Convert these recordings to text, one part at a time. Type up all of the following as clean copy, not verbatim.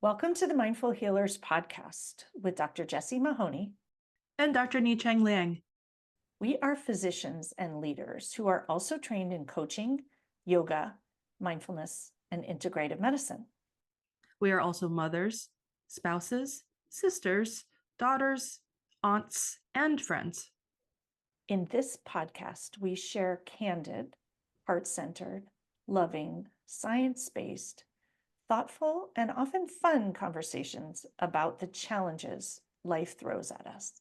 Welcome to the Mindful Healers podcast with Dr. Jessie Mahoney and Dr. Ni-Cheng Liang. We are physicians and leaders who are also trained in coaching, yoga, mindfulness, and integrative medicine. We are also mothers, spouses, sisters, daughters, aunts, and friends. In this podcast, we share candid, heart-centered, loving, science-based, thoughtful, and often fun conversations about the challenges life throws at us.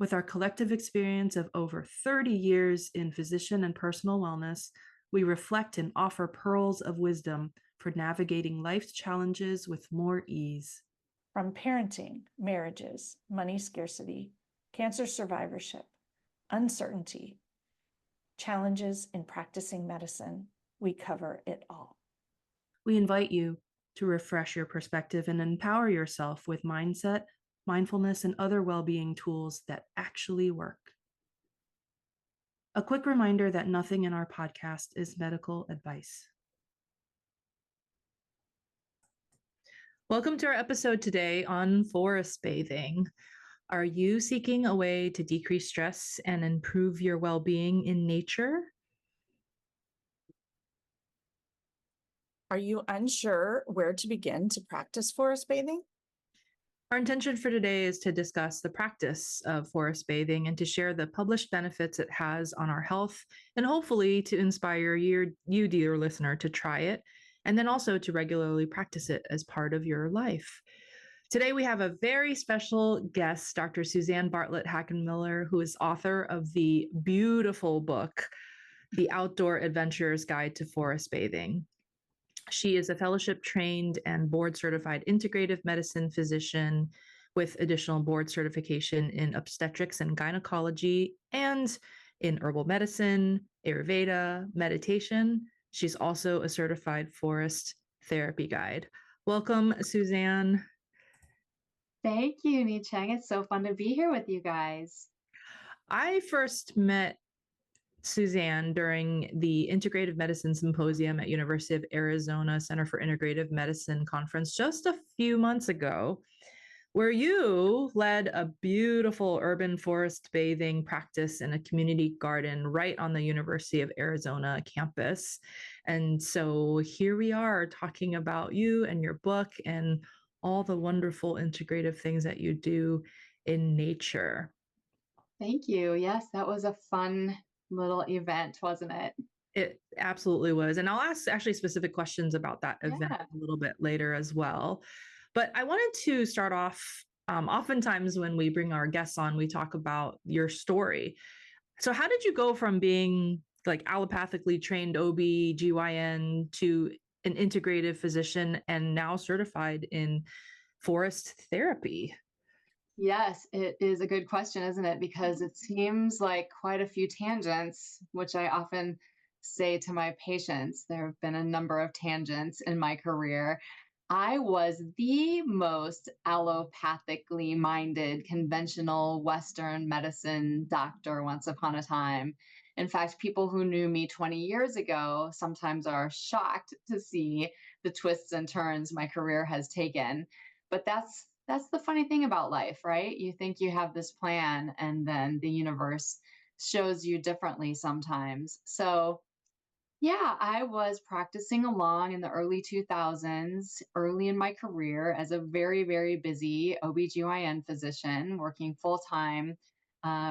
With our collective experience of over 30 years in physician and personal wellness, we reflect and offer pearls of wisdom for navigating life's challenges with more ease. From parenting, marriages, money scarcity, cancer survivorship, uncertainty, challenges in practicing medicine, we cover it all. We invite you to refresh your perspective and empower yourself with mindset, mindfulness, and other well-being tools that actually work. A quick reminder that nothing in our podcast is medical advice. Welcome to our episode today on forest bathing. Are you seeking a way to decrease stress and improve your well-being in nature? Are you unsure where to begin to practice forest bathing? Our intention for today is to discuss the practice of forest bathing and to share the published benefits it has on our health, and hopefully to inspire you, dear listener, to try it, and then also to regularly practice it as part of your life. Today, we have a very special guest, Dr. Suzanne Bartlett Hackenmille, who is author of the beautiful book, The Outdoor Adventurer's Guide to Forest Bathing. She is a fellowship-trained and board-certified integrative medicine physician with additional board certification in obstetrics and gynecology and in herbal medicine, Ayurveda, meditation. She's also a certified forest therapy guide. Welcome, Suzanne. Thank you, Ni-Cheng. It's so fun to be here with you guys. I first met Suzanne during the Integrative Medicine Symposium at University of Arizona Center for Integrative Medicine conference just a few months ago, where you led a beautiful urban forest bathing practice in a community garden right on the University of Arizona campus. And so here we are talking about you and your book and all the wonderful integrative things that you do in nature. Thank you. Yes, that was a fun little event, wasn't it? It absolutely was. And I'll ask actually specific questions about that event a little bit later as well. But I wanted to start off, oftentimes when we bring our guests on, we talk about your story. So how did you go from being like allopathically trained OB/GYN to an integrative physician and now certified in forest therapy? Yes, it is a good question, isn't it? Because it seems like quite a few tangents, which I often say to my patients. There have been a number of tangents in my career. I was the most allopathically minded, conventional Western medicine doctor once upon a time. In fact, people who knew me 20 years ago sometimes are shocked to see the twists and turns my career has taken. But that's the funny thing about life, right? You think you have this plan and then the universe shows you differently sometimes. So yeah, I was practicing along in the early 2000s, early in my career as a very, very busy OB/GYN physician working full time.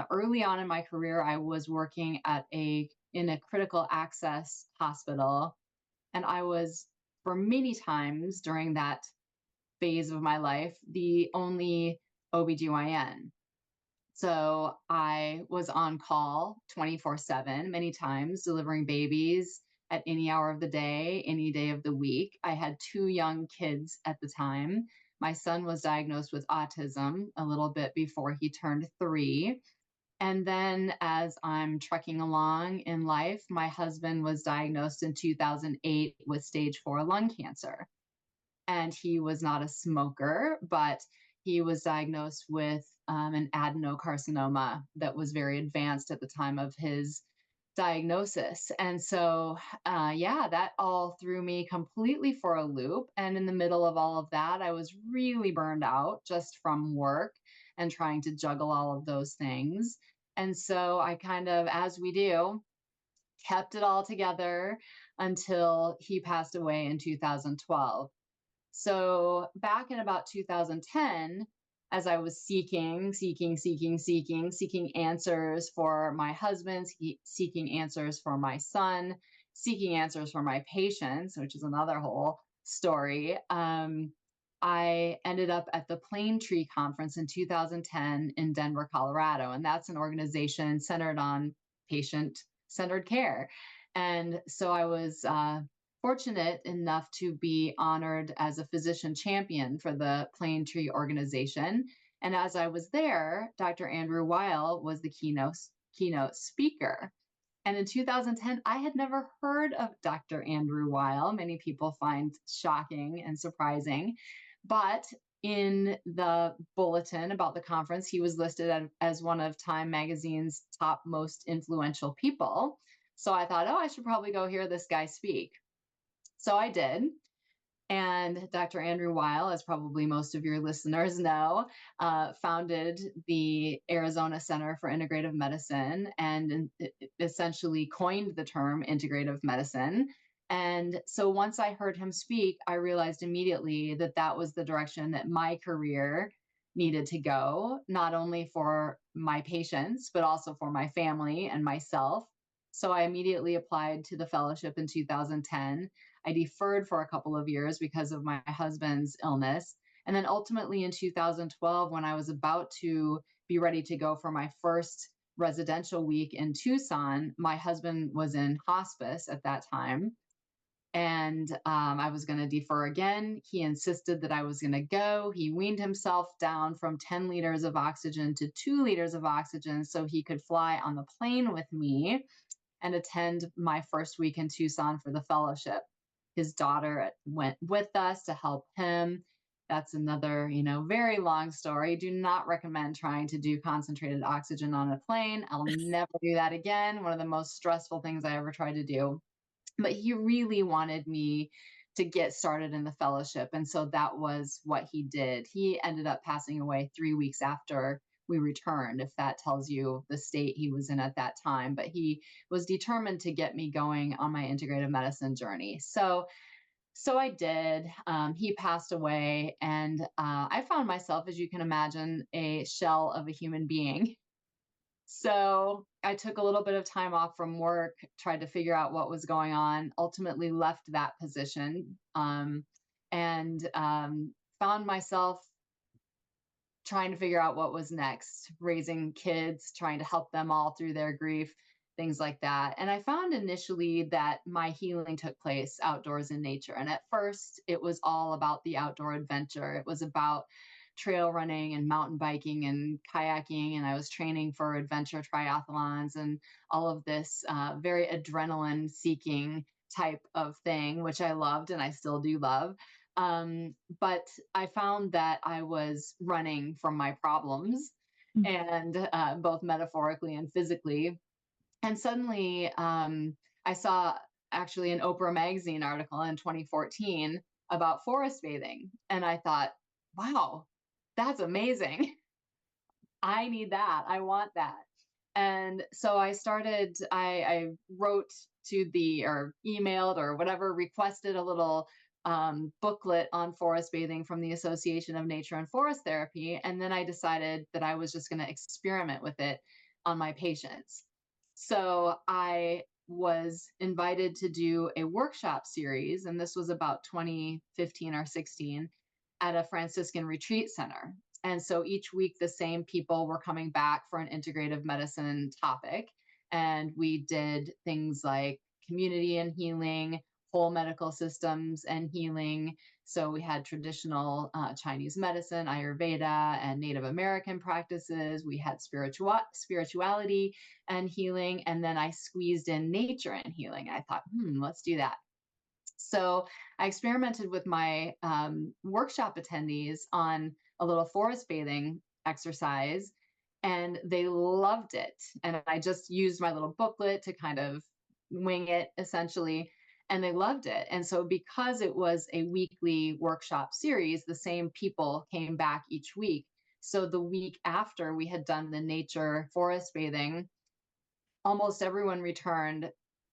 Early on in my career, I was working in a critical access hospital, and I was for many times during that phase of my life, the only OB/GYN. So I was on call 24/7, many times delivering babies at any hour of the day, any day of the week. I had 2 young kids at the time. My son was diagnosed with autism a little bit before he turned 3. And then as I'm trekking along in life, my husband was diagnosed in 2008 with stage 4 lung cancer. And he was not a smoker, but he was diagnosed with an adenocarcinoma that was very advanced at the time of his diagnosis. And so, yeah, that all threw me completely for a loop. And in the middle of all of that, I was really burned out just from work and trying to juggle all of those things. And so I kind of, as we do, kept it all together until he passed away in 2012. So back in about 2010, as I was seeking answers for my husband, seeking answers for my son, seeking answers for my patients, which is another whole story. I ended up at the Plane Tree Conference in 2010 in Denver, Colorado. And that's an organization centered on patient-centered care. And so I was fortunate enough to be honored as a physician champion for the Plane Tree organization. And as I was there, Dr. Andrew Weil was the keynote speaker. And in 2010, I had never heard of Dr. Andrew Weil. Many people find shocking and surprising. But in the bulletin about the conference, he was listed as one of Time Magazine's top most influential people. So I thought, oh, I should probably go hear this guy speak. So I did. And Dr. Andrew Weil, as probably most of your listeners know, founded the Arizona Center for Integrative Medicine and essentially coined the term integrative medicine. And so once I heard him speak, I realized immediately that that was the direction that my career needed to go, not only for my patients, but also for my family and myself. So I immediately applied to the fellowship in 2010. I deferred for a couple of years because of my husband's illness. And then ultimately in 2012, when I was about to be ready to go for my first residential week in Tucson, my husband was in hospice at that time. And I was going to defer again. He insisted that I was going to go. He weaned himself down from 10 liters of oxygen to 2 liters of oxygen so he could fly on the plane with me and attend my first week in Tucson for the fellowship. His daughter went with us to help him. That's another, very long story. Do not recommend trying to do concentrated oxygen on a plane. I'll never do that again. One of the most stressful things I ever tried to do. But he really wanted me to get started in the fellowship. And so that was what he did. He ended up passing away 3 weeks after we returned, if that tells you the state he was in at that time. But he was determined to get me going on my integrative medicine journey. So I did. He passed away, and I found myself, as you can imagine, a shell of a human being. So I took a little bit of time off from work, tried to figure out what was going on, ultimately left that position, and found myself trying to figure out what was next, raising kids, trying to help them all through their grief, things like that. And I found initially that my healing took place outdoors in nature. And at first, it was all about the outdoor adventure. It was about trail running and mountain biking and kayaking. And I was training for adventure triathlons and all of this very adrenaline seeking type of thing, which I loved and I still do love. But I found that I was running from my problems and both metaphorically and physically. And suddenly I saw actually an Oprah magazine article in 2014 about forest bathing. And I thought, wow, that's amazing. I need that. I want that. And so I wrote to or emailed or whatever, requested a little booklet on forest bathing from the Association of Nature and Forest Therapy. And then I decided that I was just going to experiment with it on my patients. So I was invited to do a workshop series, and this was about 2015 or 16 at a Franciscan retreat center. And so each week, the same people were coming back for an integrative medicine topic. And we did things like community and healing, whole medical systems and healing. So we had traditional Chinese medicine, Ayurveda, and Native American practices. We had spirituality and healing. And then I squeezed in nature and healing. I thought, let's do that. So I experimented with my workshop attendees on a little forest bathing exercise. and they loved it. And I just used my little booklet to kind of wing it essentially, and they loved it. And so because it was a weekly workshop series, the same people came back each week. So the week after we had done the nature forest bathing, almost everyone returned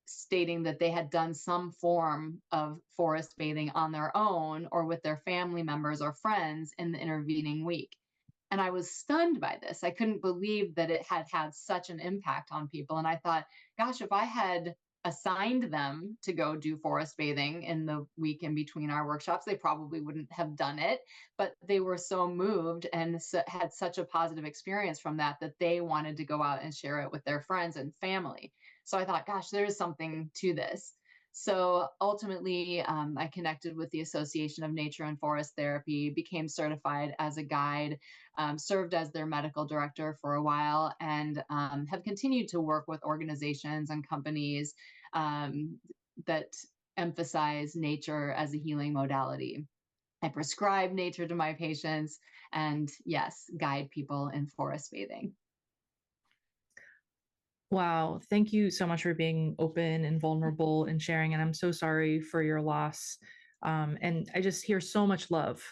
stating that they had done some form of forest bathing on their own or with their family members or friends in the intervening week. And I was stunned by this. I couldn't believe that it had had such an impact on people. And I thought, gosh, if I had assigned them to go do forest bathing in the week in between our workshops, they probably wouldn't have done it. But they were so moved and had such a positive experience from that they wanted to go out and share it with their friends and family. So I thought, gosh, there's something to this. So ultimately, I connected with the Association of Nature and Forest Therapy, became certified as a guide, served as their medical director for a while, and have continued to work with organizations and companies that emphasize nature as a healing modality. I prescribe nature to my patients and, yes, guide people in forest bathing. Wow. Thank you so much for being open and vulnerable and sharing. And I'm so sorry for your loss. And I just hear so much love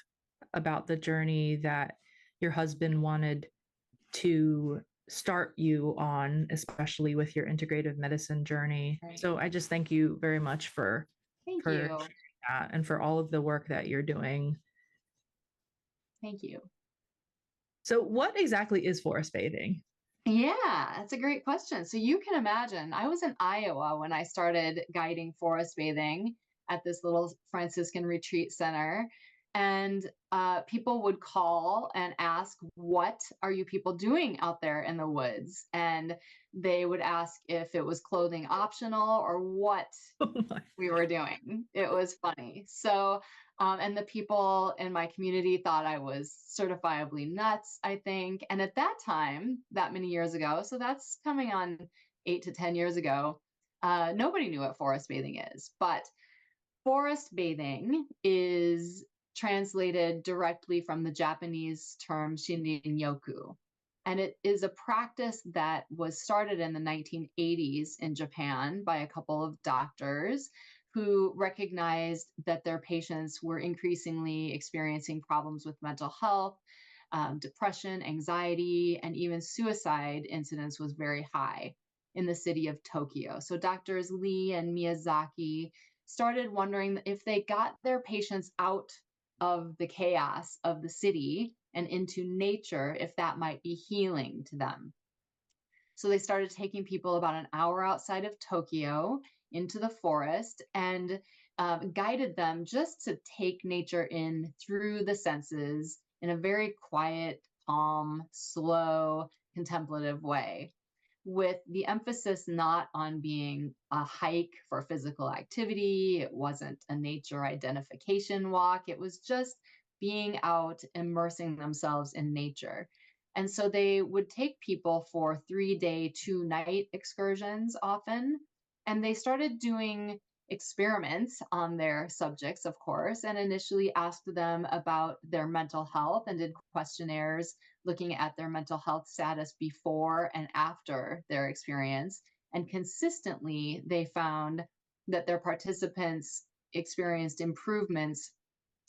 about the journey that your husband wanted to start you on, especially with your integrative medicine journey. Right. So I just thank you very much for Thank sharing you. that and for all of the work that you're doing. Thank you. So what exactly is forest bathing? Yeah, that's a great question. So you can imagine, I was in Iowa when I started guiding forest bathing at this little Franciscan retreat center. And people would call and ask, what are you people doing out there in the woods? And they would ask if it was clothing optional or what we were doing. It was funny. So, and the people in my community thought I was certifiably nuts, I think. And at that time, that many years ago, so that's coming on 8 to 10 years ago, nobody knew what forest bathing is. But forest bathing is translated directly from the Japanese term shinrin-yoku. And it is a practice that was started in the 1980s in Japan by a couple of doctors who recognized that their patients were increasingly experiencing problems with mental health, depression, anxiety, and even suicide incidence was very high in the city of Tokyo. So doctors Lee and Miyazaki started wondering if they got their patients out of the chaos of the city and into nature, if that might be healing to them. So they started taking people about an hour outside of Tokyo into the forest and guided them just to take nature in through the senses in a very quiet, calm, slow, contemplative way, with the emphasis not on being a hike for physical activity. It wasn't a nature identification walk. It was just being out, immersing themselves in nature. And so they would take people for 3-day, 2-night excursions often. And they started doing experiments on their subjects, of course, and initially asked them about their mental health and did questionnaires looking at their mental health status before and after their experience. And consistently, they found that their participants experienced improvements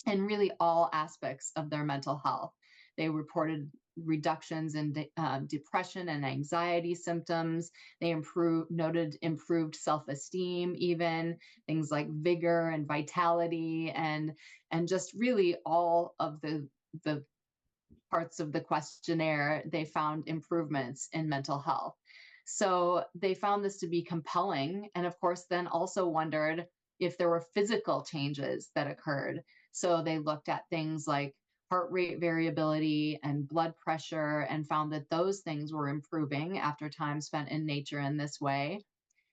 in really all aspects of their mental health. They reported reductions in depression and anxiety symptoms. They noted improved self-esteem, even things like vigor and vitality, and just really all of the parts of the questionnaire. They found improvements in mental health. So they found this to be compelling, and of course then also wondered if there were physical changes that occurred. So they looked at things like heart rate variability and blood pressure and found that those things were improving after time spent in nature in this way.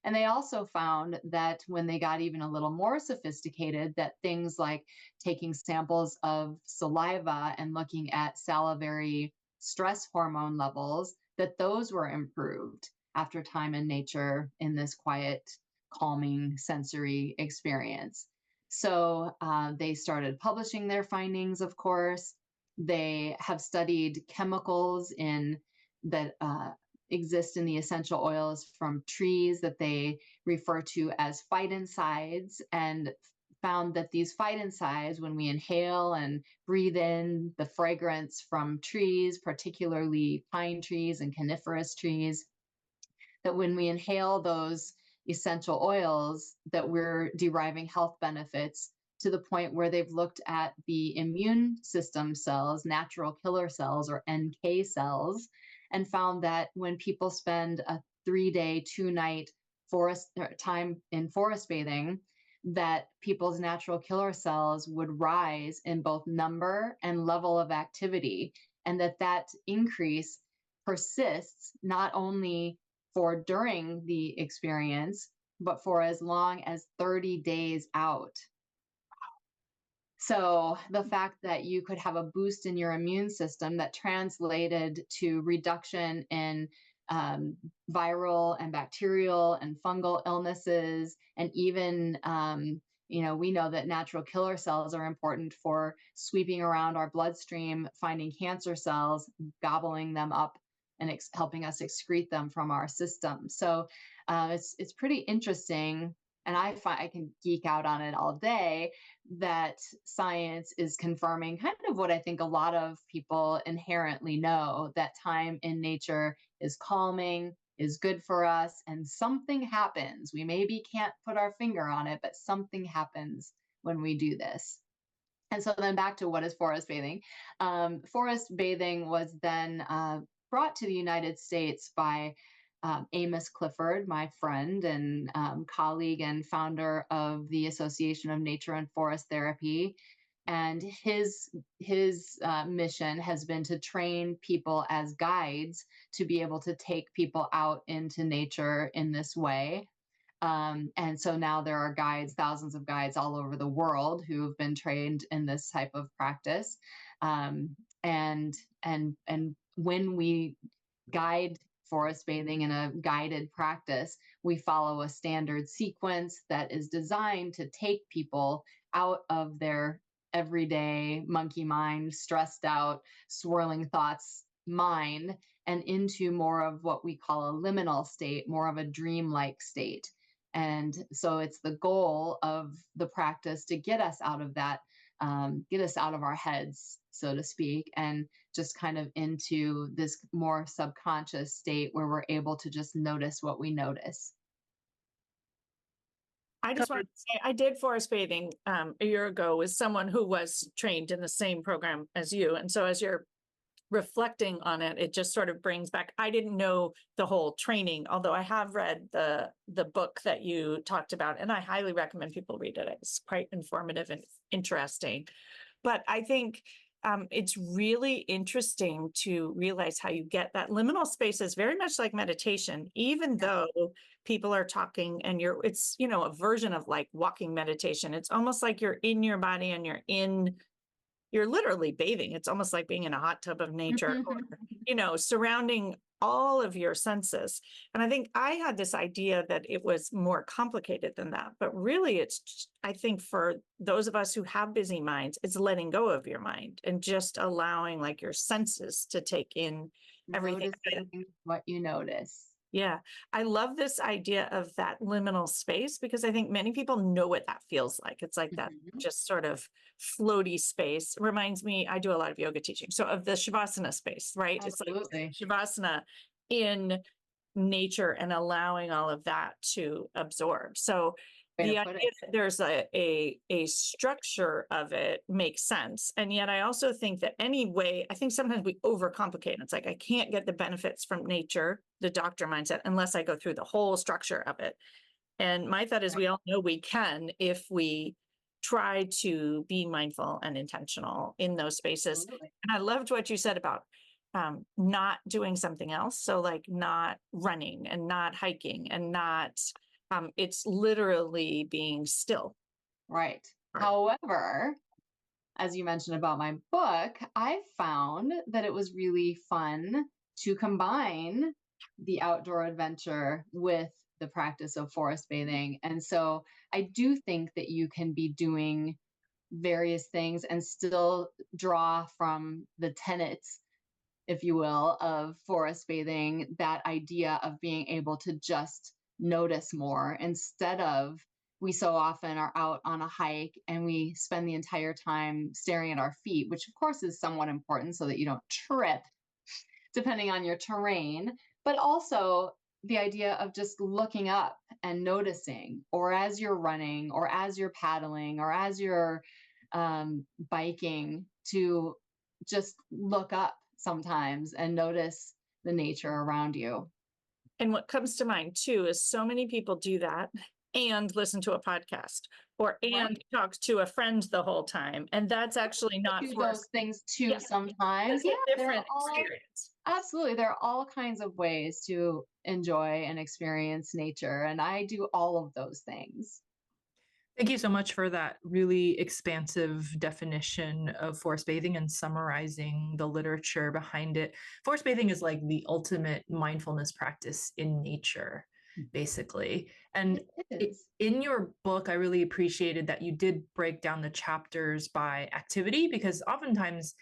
And they also found that when they got even a little more sophisticated, that things like taking samples of saliva and looking at salivary stress hormone levels, that those were improved after time in nature in this quiet, calming sensory experience. So they started publishing their findings, of course. They have studied chemicals in that exist in the essential oils from trees that they refer to as phytoncides, and found that these phytoncides, when we inhale and breathe in the fragrance from trees, particularly pine trees and coniferous trees, that when we inhale those essential oils, that we're deriving health benefits to the point where they've looked at the immune system cells, natural killer cells or NK cells, and found that when people spend a 3-day, 2-night forest time in forest bathing, that people's natural killer cells would rise in both number and level of activity, and that increase persists not only for during the experience, but for as long as 30 days out. So the fact that you could have a boost in your immune system that translated to reduction in viral and bacterial and fungal illnesses, and even, we know that natural killer cells are important for sweeping around our bloodstream, finding cancer cells, gobbling them up, and helping us excrete them from our system. So it's pretty interesting. And I can geek out on it all day, that science is confirming kind of what I think a lot of people inherently know, that time in nature is calming, is good for us, and something happens. We maybe can't put our finger on it, but something happens when we do this. And so then back to what is forest bathing. Forest bathing was then brought to the United States by Amos Clifford, my friend and colleague and founder of the Association of Nature and Forest Therapy. And his mission has been to train people as guides to be able to take people out into nature in this way. And so now there are guides, thousands of guides all over the world who have been trained in this type of practice. And when we guide forest bathing in a guided practice, we follow a standard sequence that is designed to take people out of their everyday monkey mind, stressed out, swirling thoughts mind, and into more of what we call a liminal state, more of a dreamlike state. And so it's the goal of the practice to get us out of that, get us out of our heads, so to speak, and just kind of into this more subconscious state where we're able to just notice what we notice. I just wanted to say, I did forest bathing a year ago with someone who was trained in the same program as you. And so as you're reflecting on it, it just sort of brings back, I didn't know the whole training, although I have read the book that you talked about, and I highly recommend people read it. It's quite informative and interesting. But I think it's really interesting to realize how you get that liminal space is very much like meditation, even though people are talking and it's, a version of like walking meditation. It's almost like you're in your body and you're literally bathing. It's almost like being in a hot tub of nature, or, surrounding all of your senses. And I think I had this idea that it was more complicated than that, but really it's, I think for those of us who have busy minds, it's letting go of your mind and just allowing like your senses to take in everything. Noticing what you notice. Yeah. I love this idea of that liminal space, because I think many people know what that feels like. It's like that just sort of floaty space. Reminds me, I do a lot of yoga teaching. So of the Shavasana space, right? Absolutely. It's like Shavasana in nature and allowing all of that to absorb. So the idea that there's a structure of it makes sense. And yet I also think that anyway, I think sometimes we overcomplicate. It's like, I can't get the benefits from nature, the doctor mindset, unless I go through the whole structure of it. And my thought is we all know we can if we try to be mindful and intentional in those spaces. Absolutely. And I loved what you said about not doing something else. So like not running and not hiking and not, it's literally being still. Right. However, as you mentioned about my book, I found that it was really fun to combine the outdoor adventure with the practice of forest bathing. And so I do think that you can be doing various things and still draw from the tenets if you will, of forest bathing, that idea of being able to just notice more instead of, we so often are out on a hike and we spend the entire time staring at our feet, which of course is somewhat important so that you don't trip depending on your terrain, but also the idea of just looking up and noticing, or as you're running, or as you're paddling, or as you're biking, to just look up sometimes and notice the nature around you. And what comes to mind too is so many people do that and listen to a podcast or and talk to a friend the whole time. And that's actually not Do for those things too Yeah. sometimes. That's a Yeah, different experience. absolutely. There are all kinds of ways to enjoy and experience nature, and I do all of those things. Thank you so much for that really expansive definition of forest bathing and summarizing the literature behind it. Forest bathing is like the ultimate mindfulness practice in nature, basically. And It is. in your book, I really appreciated that you did break down the chapters by activity, because oftentimes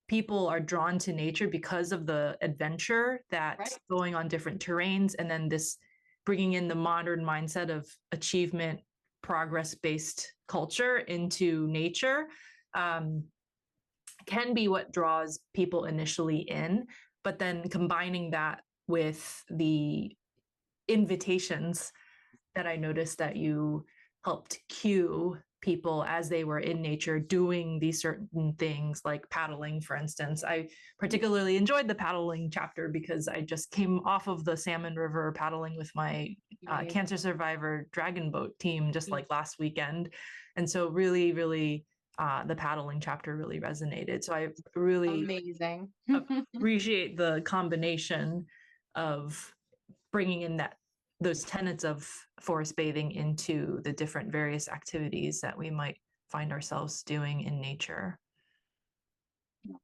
people are drawn to nature because of the adventure that's Right. going on different terrains, and then this bringing in the modern mindset of achievement, progress-based culture into nature can be what draws people initially in, but then combining that with the invitations that I noticed that you helped cue people as they were in nature doing these certain things like paddling, for instance. I particularly enjoyed the paddling chapter because I just came off of the Salmon River paddling with my cancer survivor dragon boat team just like last weekend. And so really, really, the paddling chapter really resonated. So I really amazing. appreciate the combination of bringing in those tenets of forest bathing into the different various activities that we might find ourselves doing in nature.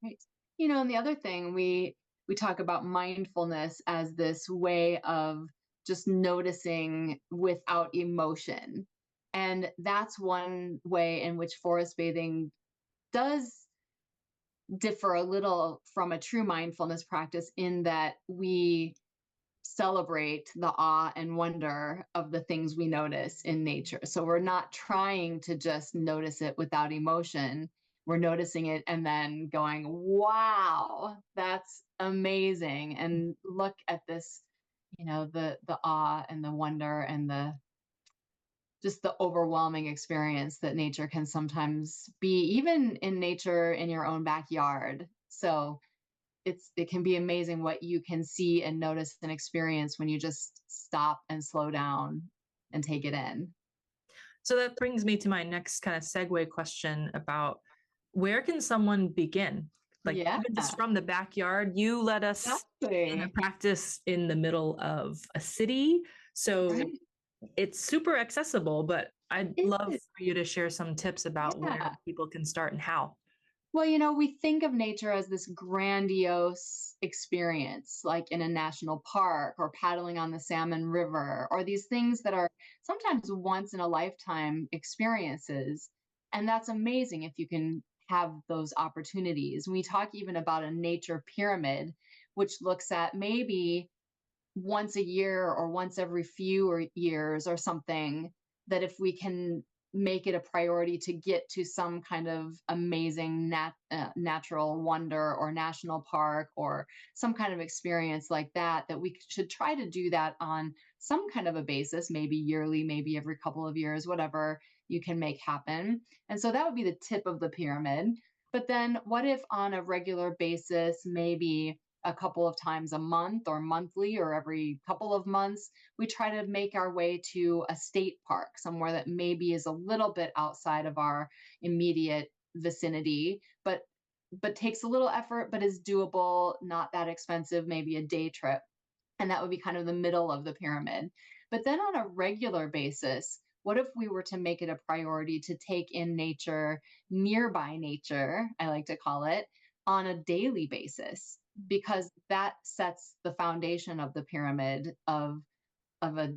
Right. You know, and the other thing, we talk about mindfulness as this way of just noticing without emotion. And that's one way in which forest bathing does differ a little from a true mindfulness practice, in that we celebrate the awe and wonder of the things we notice in nature. So we're not trying to just notice it without emotion. We're noticing it and then going, wow, that's amazing. And look at this, you know, the awe and the wonder and the just the overwhelming experience that nature can sometimes be, even in nature in your own backyard. So it can be amazing what you can see and notice and experience when you just stop and slow down and take it in. So that brings me to my next kind of segue question about where can someone begin? Like even just from the backyard, you let us in a practice in the middle of a city. So it's super accessible, but I'd love for you to share some tips about where people can start and how. Well, you know, we think of nature as this grandiose experience, like in a national park or paddling on the Salmon River, or these things that are sometimes once in a lifetime experiences. And that's amazing if you can have those opportunities. We talk even about a nature pyramid, which looks at maybe once a year or once every few years or something, that if we can make it a priority to get to some kind of amazing natural wonder or national park or some kind of experience like that, that we should try to do that on some kind of a basis, maybe yearly, maybe every couple of years, whatever you can make happen. And so that would be the tip of the pyramid. But then what if on a regular basis, maybe a couple of times a month or monthly or every couple of months, we try to make our way to a state park, somewhere that maybe is a little bit outside of our immediate vicinity, but takes a little effort, but is doable, not that expensive, maybe a day trip. And that would be kind of the middle of the pyramid. But then on a regular basis, what if we were to make it a priority to take in nature, nearby nature, I like to call it, on a daily basis? Because that sets the foundation of the pyramid of a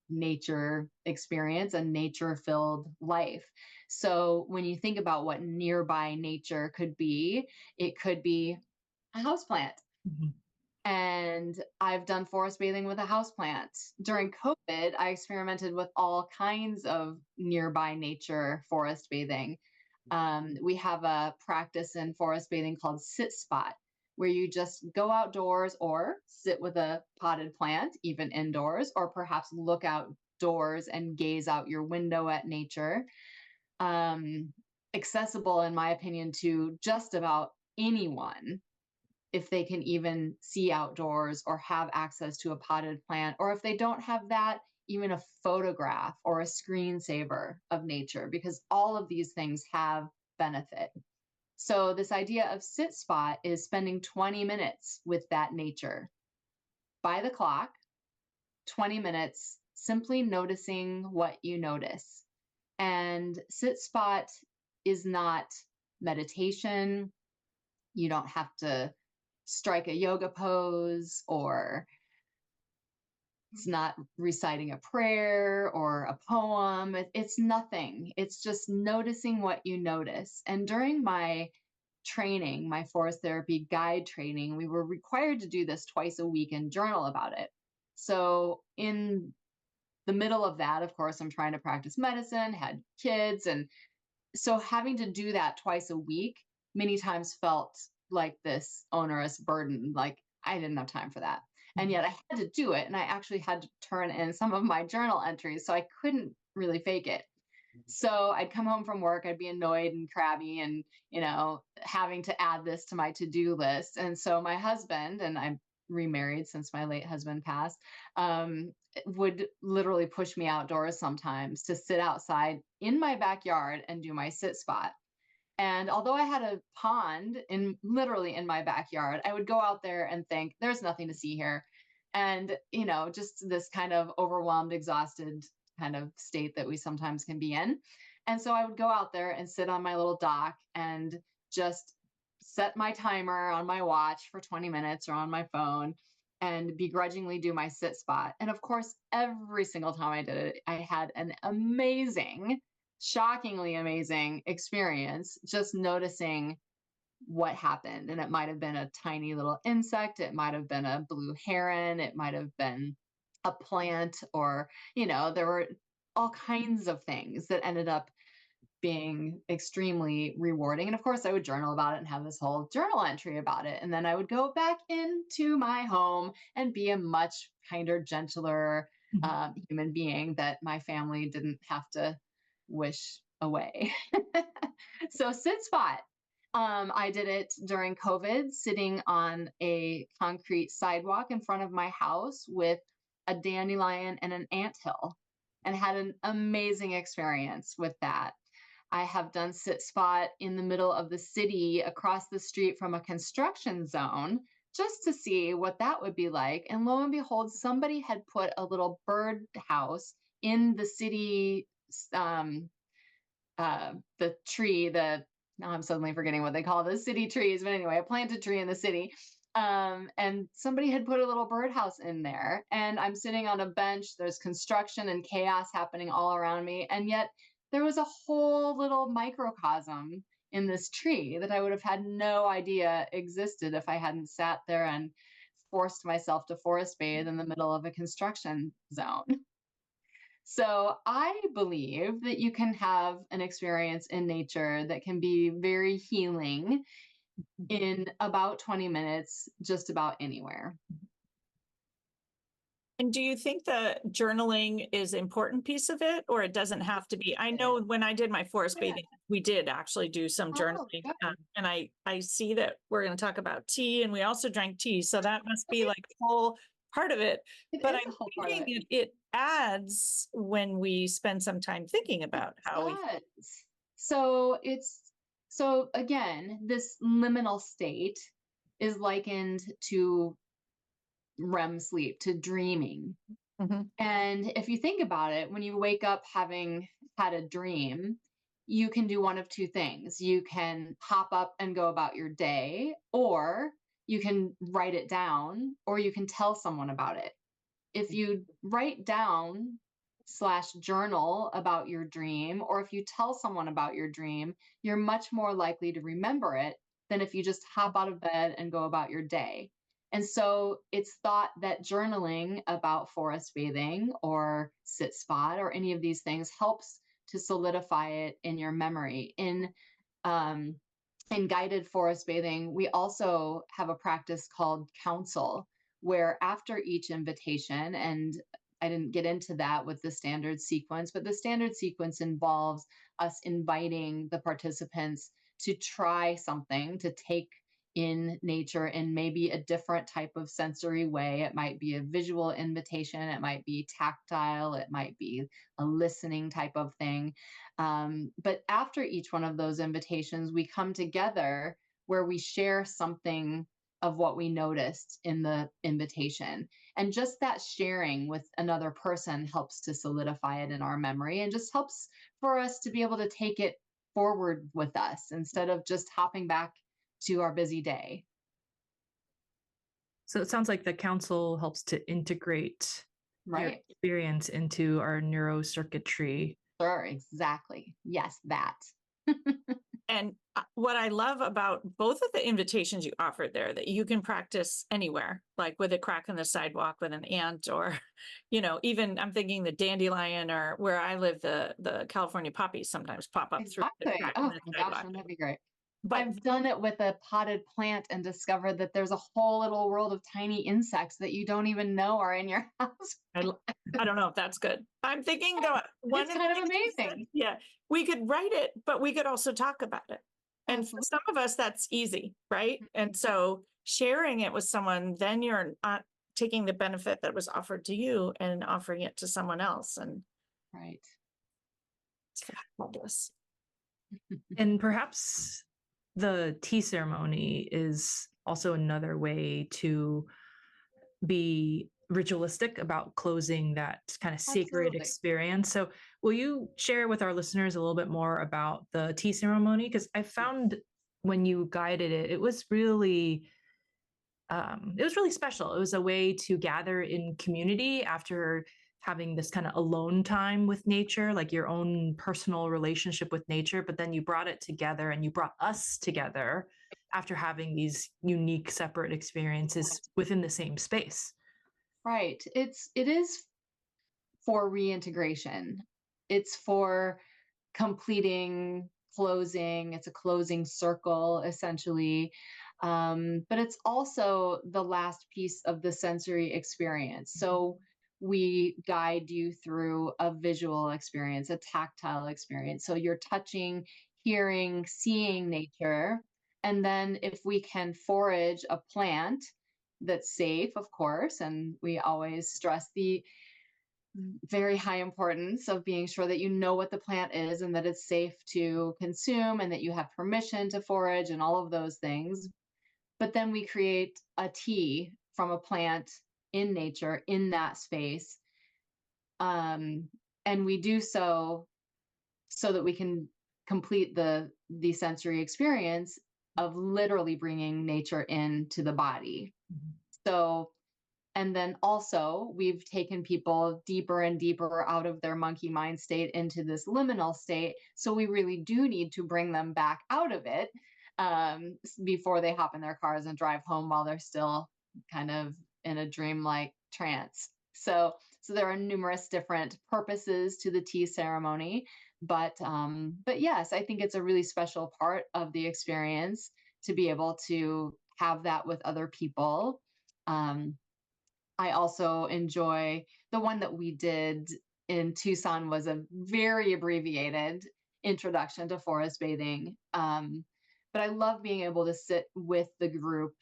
nature experience, a nature-filled life. So when you think about what nearby nature could be, it could be a houseplant. Mhm. And I've done forest bathing with a houseplant. During COVID, I experimented with all kinds of nearby nature forest bathing. We have a practice in forest bathing called sit spot, where you just go outdoors or sit with a potted plant, even indoors, or perhaps look outdoors and gaze out your window at nature. Accessible, in my opinion, to just about anyone if they can even see outdoors or have access to a potted plant, or if they don't have that, even a photograph or a screensaver of nature, because all of these things have benefit. So, this idea of sit spot is spending 20 minutes with that nature by the clock, 20 minutes, simply noticing what you notice. And sit spot is not meditation. You don't have to strike a yoga pose, or it's not reciting a prayer or a poem. It's nothing. It's just noticing what you notice. And during my training, my forest therapy guide training, we were required to do this twice a week and journal about it. So in the middle of that, of course, I'm trying to practice medicine, had kids, and so having to do that twice a week many times felt like this onerous burden. Like I didn't have time for that. And yet I had to do it. And I actually had to turn in some of my journal entries. So I couldn't really fake it. So I'd come home from work, I'd be annoyed and crabby and, having to add this to my to-do list. And so my husband, and I'm remarried since my late husband passed, would literally push me outdoors sometimes to sit outside in my backyard and do my sit spot. And although I had a pond literally in my backyard, I would go out there and think, there's nothing to see here. And, just this kind of overwhelmed, exhausted kind of state that we sometimes can be in. And so I would go out there and sit on my little dock and just set my timer on my watch for 20 minutes or on my phone and begrudgingly do my sit spot. And of course, every single time I did it, I had an amazing, shockingly amazing experience just noticing what happened. And it might have been a tiny little insect, it might have been a blue heron, it might have been a plant, or, there were all kinds of things that ended up being extremely rewarding. And of course, I would journal about it and have this whole journal entry about it. And then I would go back into my home and be a much kinder, gentler human being that my family didn't have to wish away. So, sit spot. I did it during COVID, sitting on a concrete sidewalk in front of my house with a dandelion and an anthill, and had an amazing experience with that. I have done sit spot in the middle of the city across the street from a construction zone just to see what that would be like. And lo and behold, somebody had put a little bird house in the city, the tree, now I'm suddenly forgetting what they call the city trees, but anyway, a planted tree in the city. And somebody had put a little birdhouse in there, and I'm sitting on a bench. There's construction and chaos happening all around me. And yet there was a whole little microcosm in this tree that I would have had no idea existed if I hadn't sat there and forced myself to forest bathe in the middle of a construction zone. So I believe that you can have an experience in nature that can be very healing in about 20 minutes, just about anywhere. And do you think the journaling is an important piece of it, or it doesn't have to be? I know when I did my forest bathing, we did actually do some journaling. And I see that we're going to talk about tea, and we also drank tea. So that must be like a whole part of it. But I'm thinking it adds when we spend some time thinking about how we. So again, this liminal state is likened to REM sleep, to dreaming. Mm-hmm. And if you think about it, when you wake up having had a dream, you can do one of two things. You can hop up and go about your day, or you can write it down, or you can tell someone about it. If you write down / journal about your dream, or if you tell someone about your dream, you're much more likely to remember it than if you just hop out of bed and go about your day. And so it's thought that journaling about forest bathing or sit spot or any of these things helps to solidify it in your memory. Um, in guided forest bathing, we also have a practice called counsel, where after each invitation, and I didn't get into that with the standard sequence, but the standard sequence involves us inviting the participants to try something, to take in nature in maybe a different type of sensory way. It might be a visual invitation, it might be tactile, it might be a listening type of thing. But after each one of those invitations, we come together where we share something of what we noticed in the invitation. And just that sharing with another person helps to solidify it in our memory and just helps for us to be able to take it forward with us instead of just hopping back to our busy day. So it sounds like the council helps to integrate your Right. experience into our neurocircuitry. Sure, exactly. Yes, that. And what I love about both of the invitations you offered there, that you can practice anywhere, like with a crack in the sidewalk with an ant, or, even I'm thinking the dandelion, or where I live, the California poppies sometimes pop up through the Exactly. crack in Oh the my gosh, sidewalk. wouldn't that be great? But I've done it with a potted plant and discovered that there's a whole little world of tiny insects that you don't even know are in your house. I don't know if that's good. I'm thinking though, one It's of the kind of things you said, amazing. yeah, we could write it, but we could also talk about it. And for Absolutely. some of us, that's easy, right? And so sharing it with someone, then you're not taking the benefit that was offered to you and offering it to someone else. And Right. it's fabulous. And perhaps the tea ceremony is also another way to be ritualistic about closing that kind of sacred Absolutely. experience. So, will you share with our listeners a little bit more about the tea ceremony? Because I found when you guided it, it was really special. It was a way to gather in community after having this kind of alone time with nature, like your own personal relationship with nature. But then you brought it together and you brought us together after having these unique, separate experiences within the same space. Right. It is for reintegration. It's for completing, closing. It's a closing circle, essentially. But it's also the last piece of the sensory experience. So we guide you through a visual experience, a tactile experience. So you're touching, hearing, seeing nature. And then if we can forage a plant that's safe, of course, and we always stress the very high importance of being sure that you know what the plant is and that it's safe to consume and that you have permission to forage and all of those things. But then we create a tea from a plant in nature in that space. And we do so that we can complete the sensory experience of literally bringing nature into the body. So, and then also, we've taken people deeper and deeper out of their monkey mind state into this liminal state. So we really do need to bring them back out of it before they hop in their cars and drive home while they're still kind of in a dreamlike trance. So there are numerous different purposes to the tea ceremony, but yes, I think it's a really special part of the experience to be able to have that with other people. I also enjoy the one that we did in Tucson was a very abbreviated introduction to forest bathing. But I love being able to sit with the group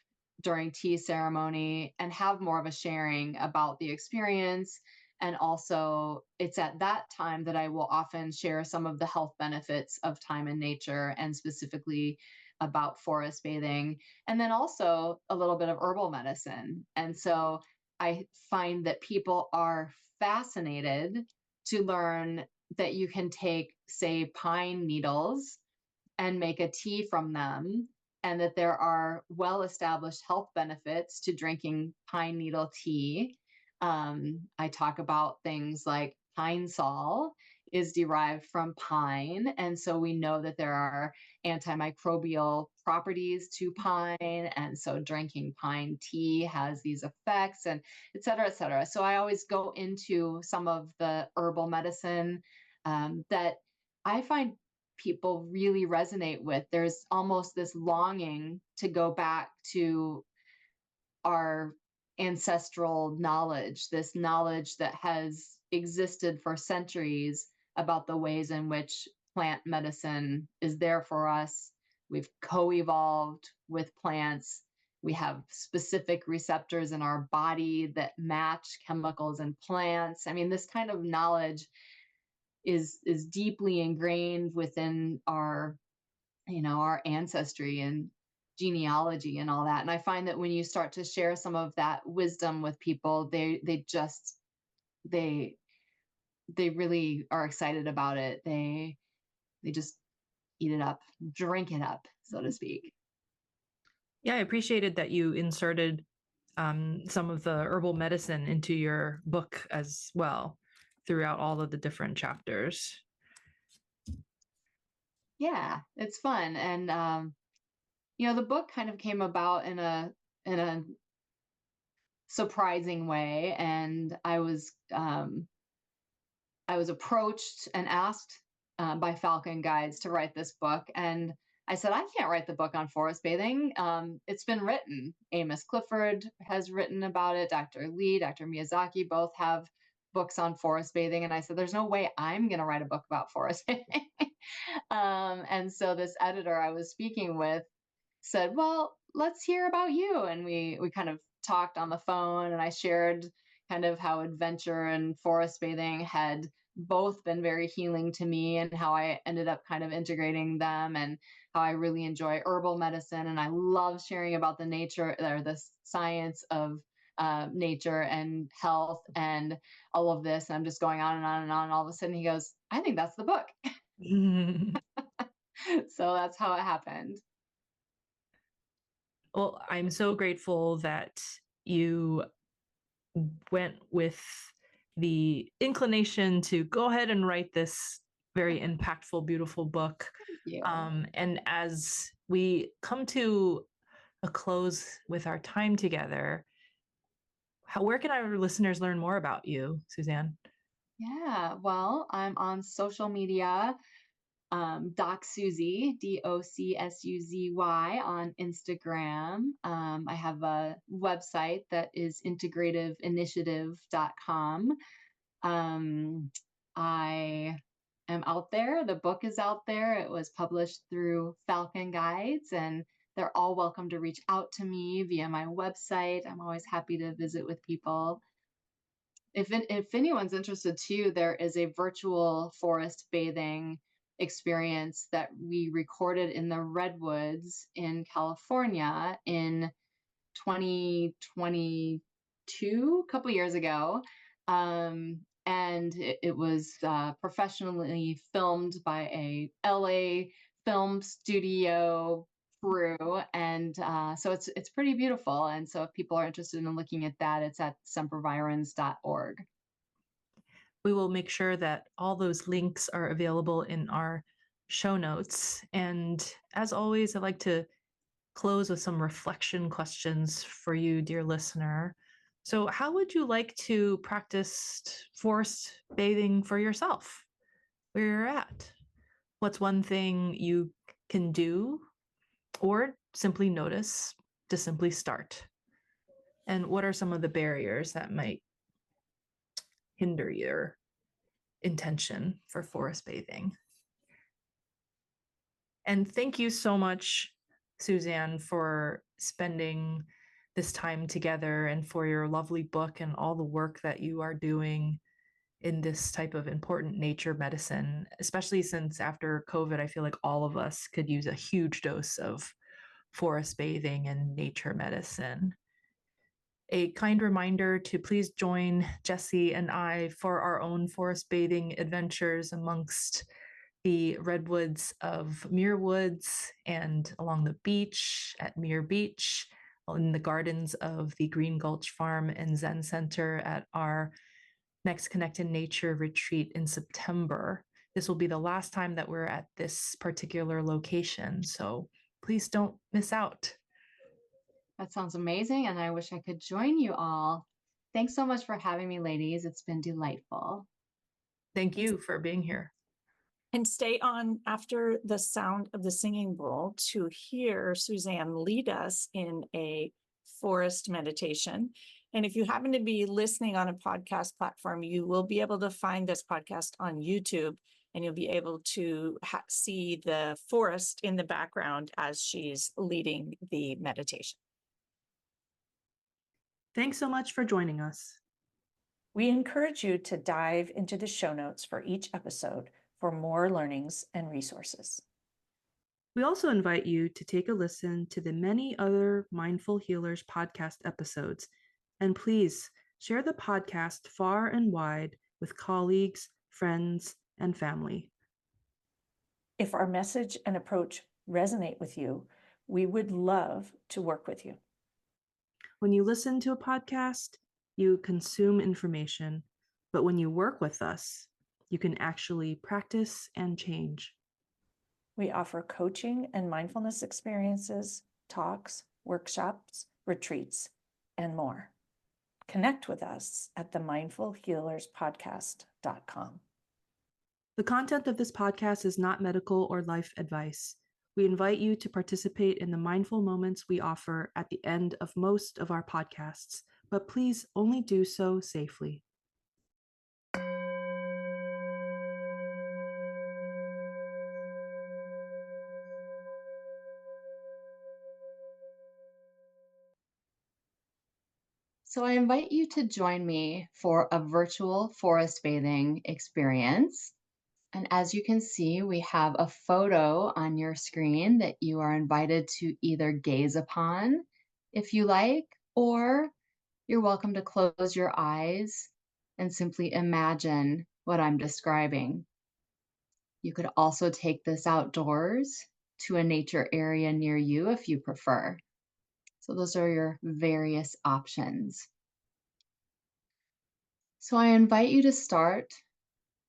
during tea ceremony and have more of a sharing about the experience. And also, it's at that time that I will often share some of the health benefits of time in nature and specifically about forest bathing. And then also a little bit of herbal medicine. And so I find that people are fascinated to learn that you can take, say, pine needles and make a tea from them, and that there are well-established health benefits to drinking pine needle tea. I talk about things like pine sol is derived from pine, and so we know that there are antimicrobial properties to pine. And so drinking pine tea has these effects, and et cetera, et cetera. So I always go into some of the herbal medicine that I find people really resonate with. There's almost this longing to go back to our ancestral knowledge, this knowledge that has existed for centuries about the ways in which plant medicine is there for us. We've co-evolved with plants. We have specific receptors in our body that match chemicals in plants. I mean, this kind of knowledge is deeply ingrained within our, our ancestry and genealogy and all that. And I find that when you start to share some of that wisdom with people, they really are excited about it. They just eat it up, drink it up, so to speak. Yeah, I appreciated that you inserted some of the herbal medicine into your book as well throughout all of the different chapters. Yeah, it's fun. And the book kind of came about in a surprising way. And I was approached and asked by Falcon Guides to write this book. And I said, I can't write the book on forest bathing. It's been written. Amos Clifford has written about it. Dr. Lee, Dr. Miyazaki both have books on forest bathing. And I said, there's no way I'm going to write a book about forest bathing. And so this editor I was speaking with said, well, let's hear about you. And we kind of talked on the phone, and I shared kind of how adventure and forest bathing had both been very healing to me, and how I ended up kind of integrating them, and how I really enjoy herbal medicine. And I love sharing about the nature or the science of nature and health and all of this. And I'm just going on and on and on. And all of a sudden he goes, I think that's the book. So that's how it happened. Well, I'm so grateful that you went with the inclination to go ahead and write this very impactful, beautiful book. And as we come to a close with our time together, where can our listeners learn more about you, Suzanne? Yeah, well, I'm on social media. Doc Suzy, DOCSUZY on Instagram. I have a website that is integrativeinitiative.com. I am out there. The book is out there. It was published through Falcon Guides, and they're all welcome to reach out to me via my website. I'm always happy to visit with people. If anyone's interested too, there is a virtual forest bathing experience that we recorded in the redwoods in California in 2022, a couple years ago. And it was professionally filmed by a LA film studio crew. And so it's pretty beautiful. And so if people are interested in looking at that, it's at sempervirens.org. We will make sure that all those links are available in our show notes. And as always, I'd like to close with some reflection questions for you, dear listener. So how would you like to practice forest bathing for yourself, where you're at? What's one thing you can do or simply notice to simply start? And what are some of the barriers that might hinder your intention for forest bathing? And thank you so much, Suzanne, for spending this time together, and for your lovely book and all the work that you are doing in this type of important nature medicine, especially since after COVID, I feel like all of us could use a huge dose of forest bathing and nature medicine. A kind reminder to please join Jessie and I for our own forest bathing adventures amongst the redwoods of Muir Woods and along the beach at Muir Beach, in the gardens of the Green Gulch Farm and Zen Center at our next Connect in Nature retreat in September. This will be the last time that we're at this particular location, so Please don't miss out. That sounds amazing, and I wish I could join you all. Thanks so much for having me, ladies. It's been delightful. Thank you for being here. And stay on after the sound of the singing bowl to hear Suzanne lead us in a forest meditation. And if you happen to be listening on a podcast platform, you will be able to find this podcast on YouTube, and you'll be able to see the forest in the background as she's leading the meditation. Thanks so much for joining us. We encourage you to dive into the show notes for each episode for more learnings and resources. We also invite you to take a listen to the many other Mindful Healers podcast episodes, and please share the podcast far and wide with colleagues, friends, and family. If our message and approach resonate with you, we would love to work with you. When you listen to a podcast, you consume information, but when you work with us, you can actually practice and change. We offer coaching and mindfulness experiences, talks, workshops, retreats, and more. Connect with us at themindfulhealerspodcast.com. The content of this podcast is not medical or life advice. We invite you to participate in the mindful moments we offer at the end of most of our podcasts, but please only do so safely. So I invite you to join me for a virtual forest bathing experience. And as you can see, we have a photo on your screen that you are invited to either gaze upon if you like, or you're welcome to close your eyes and simply imagine what I'm describing. You could also take this outdoors to a nature area near you if you prefer. So those are your various options. So I invite you to start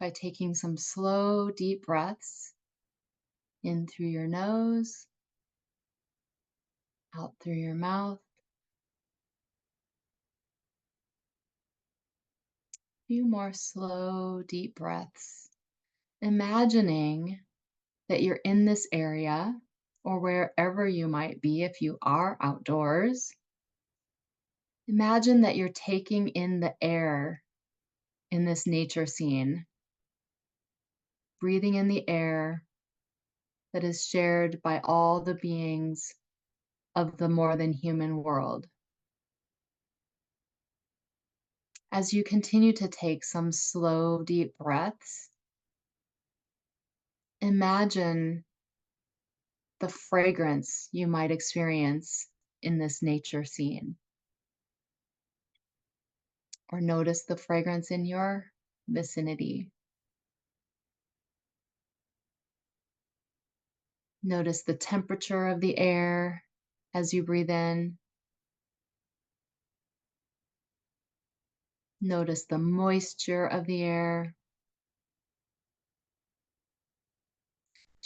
by taking some slow, deep breaths in through your nose, out through your mouth. A few more slow, deep breaths, imagining that you're in this area or wherever you might be if you are outdoors. Imagine that you're taking in the air in this nature scene, breathing in the air that is shared by all the beings of the more than human world. As you continue to take some slow, deep breaths, imagine the fragrance you might experience in this nature scene. Or notice the fragrance in your vicinity. Notice the temperature of the air as you breathe in. Notice the moisture of the air.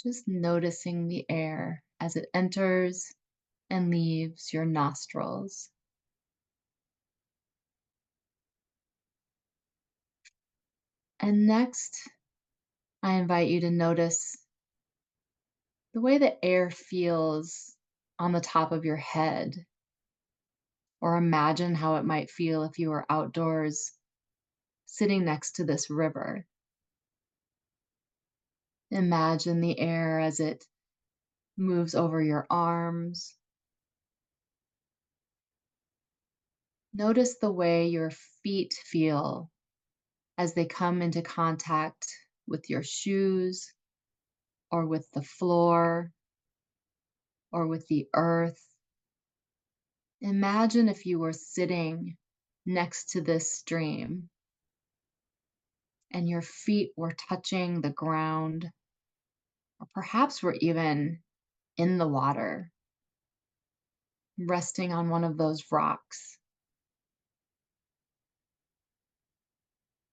Just noticing the air as it enters and leaves your nostrils. And next, I invite you to notice the way the air feels on the top of your head, or imagine how it might feel if you were outdoors sitting next to this river. Imagine the air as it moves over your arms. Notice the way your feet feel as they come into contact with your shoes, or with the floor, or with the earth. Imagine if you were sitting next to this stream and your feet were touching the ground, or perhaps were even in the water, resting on one of those rocks.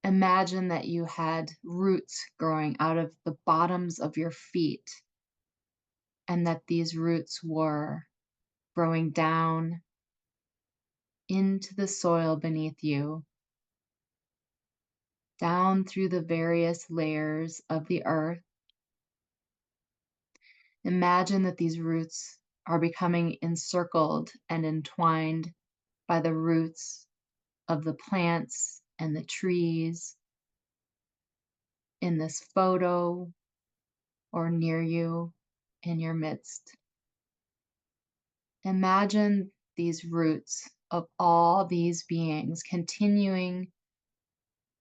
Imagine that you had roots growing out of the bottoms of your feet and that these roots were growing down into the soil beneath you, down through the various layers of the earth. Imagine that these roots are becoming encircled and entwined by the roots of the plants and the trees in this photo or near you in your midst. Imagine these roots of all these beings continuing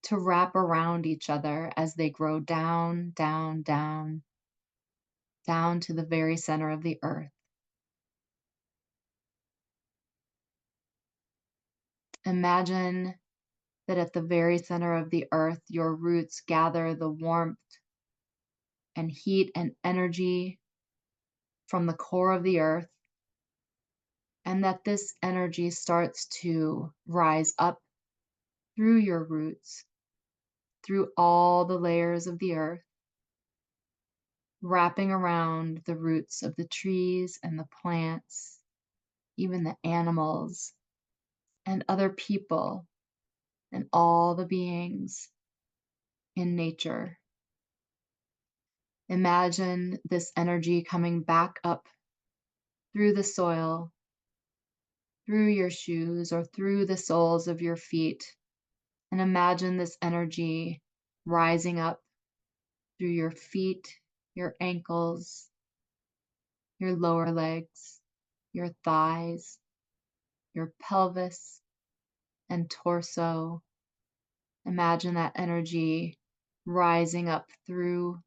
to wrap around each other as they grow down, down, down, down to the very center of the earth. Imagine that at the very center of the earth, your roots gather the warmth and heat and energy from the core of the earth, and that this energy starts to rise up through your roots, through all the layers of the earth, wrapping around the roots of the trees and the plants, even the animals and other people and all the beings in nature. Imagine this energy coming back up through the soil, through your shoes, or through the soles of your feet. And imagine this energy rising up through your feet, your ankles, your lower legs, your thighs, your pelvis and torso. Imagine that energy rising up through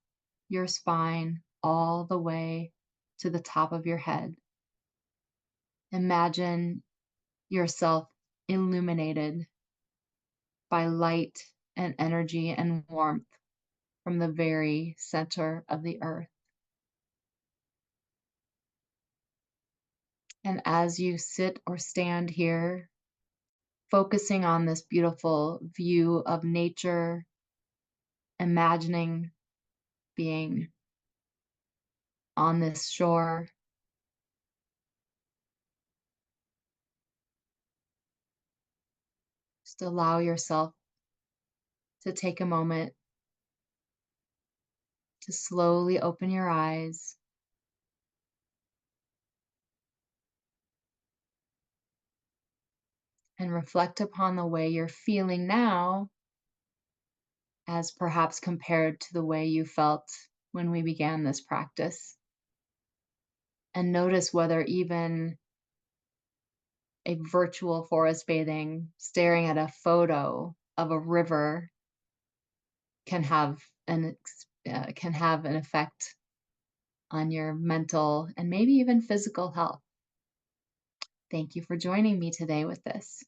your spine all the way to the top of your head. Imagine yourself illuminated by light and energy and warmth from the very center of the earth. And as you sit or stand here, focusing on this beautiful view of nature, imagining being on this shore, just allow yourself to take a moment to slowly open your eyes and reflect upon the way you're feeling now as perhaps compared to the way you felt when we began this practice. And notice whether even a virtual forest bathing, staring at a photo of a river can have an effect on your mental and maybe even physical health. Thank you for joining me today with this.